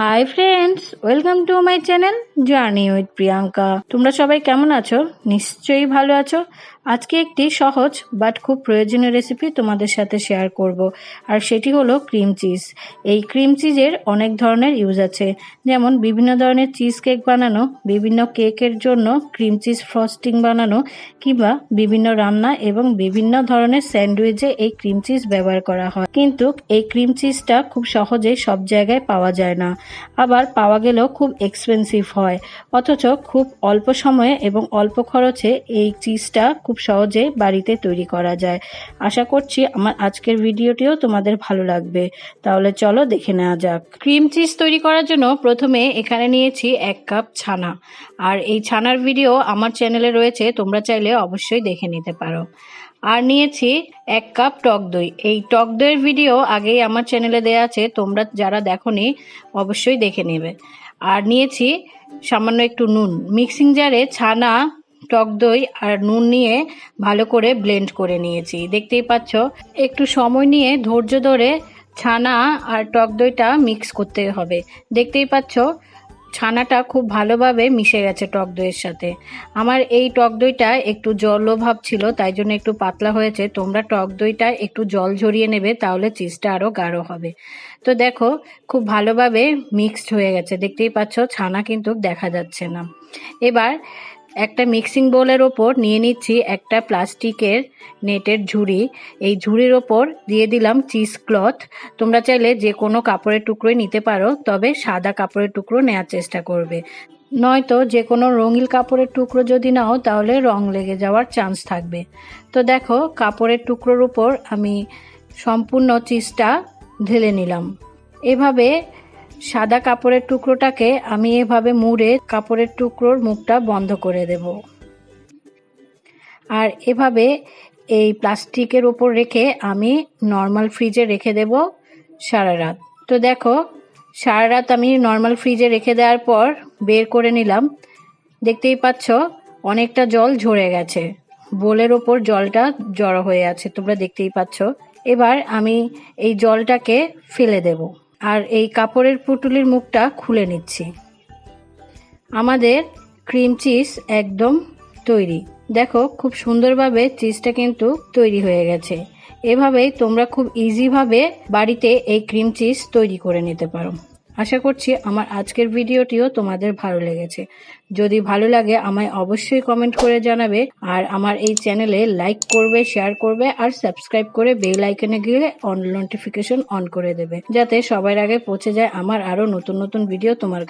Hi friends, welcome to my channel journey with Priyanka. তোমরা সবাই কেমন আছো? নিশ্চয়ই ভালো আছো। আজকে একটি সহজ বাট খুব প্রয়োজনীয় রেসিপি তোমাদের সাথে শেয়ার করব, আর সেটি হলো ক্রিম চিজ। এই ক্রিম চিজের অনেক ধরনের ইউজ আছে, যেমন বিভিন্ন ধরনের চিজ কেক বানানো, বিভিন্ন কেকের জন্য ক্রিম চিজ ফ্রস্টিং বানানো, কিংবা বিভিন্ন রান্না এবং বিভিন্ন ধরনের স্যান্ডউইচে এই ক্রিম চিজ ব্যবহার করা হয়। কিন্তু এই ক্রিম চিজটা খুব সহজে সব জায়গায় পাওয়া যায় না, আবার পাওয়া গেলেও খুব এক্সপেন্সিভ হয়। অথচ খুব অল্প সময়ে এবং অল্প খরচে এই চিজটা খুব সহজে বাড়িতে তৈরি করা যায়। আশা করছি আমার আজকের ভিডিওটিও তোমাদের ভালো লাগবে। তাহলে চলো দেখে নেওয়া যাক। ক্রিম চিজ তৈরি করার জন্য প্রথমে এখানে নিয়েছি 1 কাপ ছানা, আর এই ছানার ভিডিও আমার চ্যানেলে রয়েছে, তোমরা চাইলে অবশ্যই দেখে নিতে পারো। আর নিয়েছি 1 কাপ টক দই। এই টক দইয়ের ভিডিও আগেই আমার চ্যানেলে দেওয়া আছে, তোমরা যারা দেখোনি অবশ্যই দেখে নেবে। আর নিয়েছি সামান্য একটু নুন। মিক্সিং জারে ছানা, টক দই আর নুন নিয়ে ভালো করে ব্লেন্ড করে নিয়েছি। দেখতেই পাচ্ছ, একটু সময় নিয়ে ধৈর্য ধরে ছানা আর টক দইটা মিক্স করতে হবে। দেখতেই পাচ্ছ ছানাটা খুব ভালোভাবে মিশে গেছে টক দইয়ের সাথে। আমার এই টক দইটা একটু জলভাব ছিল, তাই জন্য একটু পাতলা হয়েছে। তোমরা টক দইটা একটু জল ঝরিয়ে নেবে, তাহলে চিজটা আরও গাঢ় হবে। তো দেখো খুব ভালোভাবে মিক্সড হয়ে গেছে। দেখতেই পাচ্ছ ছানা কিন্তু দেখা যাচ্ছে না। এবার একটা মিক্সিং বোলের ওপর নিয়ে নিচ্ছি একটা প্লাস্টিকের নেটের ঝুড়ি। এই ঝুড়ির ওপর দিয়ে দিলাম চিজ ক্লথ। তোমরা চাইলে যে কোনো কাপড়ের টুকরোই নিতে পারো, তবে সাদা কাপড়ের টুকরো নেওয়ার চেষ্টা করবে। নয়তো যে কোনো রঙিন কাপড়ের টুকরো যদি নাও, তাহলে রং লেগে যাওয়ার চান্স থাকবে। তো দেখো কাপড়ের টুকরোর উপর আমি সম্পূর্ণ চিজটা ঢেলে নিলাম। এভাবে সাদা কাপড়ের টুকরোটাকে আমি এভাবে মুড়ে কাপড়ের টুকরোর মুখটা বন্ধ করে দেব। আর এভাবে এই প্লাস্টিকের ওপর রেখে আমি নর্মাল ফ্রিজে রেখে দেব সারা রাত। তো দেখো সারা রাত আমি নর্মাল ফ্রিজে রেখে দেওয়ার পর বের করে নিলাম। দেখতেই পাচ্ছ অনেকটা জল ঝরে গেছে, বোলের ওপর জলটা জড়ো হয়ে আছে, তোমরা দেখতেই পাচ্ছ। এবার আমি এই জলটাকে ফেলে দেব, আর এই কাপড়ের পুটুলির মুখটা খুলে নিচ্ছি। আমাদের ক্রিম চিজ একদম তৈরি। দেখো খুব সুন্দরভাবে চিজটা কিন্তু তৈরি হয়ে গেছে। এভাবেই তোমরা খুব ইজিভাবে বাড়িতে এই ক্রিম চিজ তৈরি করে নিতে পারো। আশা করছি আমার আজকের ভিডিওটিও তোমাদের ভালো লেগেছে। যদি ভালো লাগে আমায় অবশ্যই কমেন্ট করে জানাবে, আর আমার এই চ্যানেলে লাইক করবে, শেয়ার করবে, আর সাবস্ক্রাইব করে বেল আইকনে গিয়ে অন নোটিফিকেশন অন করে দেবে, যাতে সবার আগে পৌঁছে যায় আমার আরো নতুন নতুন ভিডিও তোমার কাছে।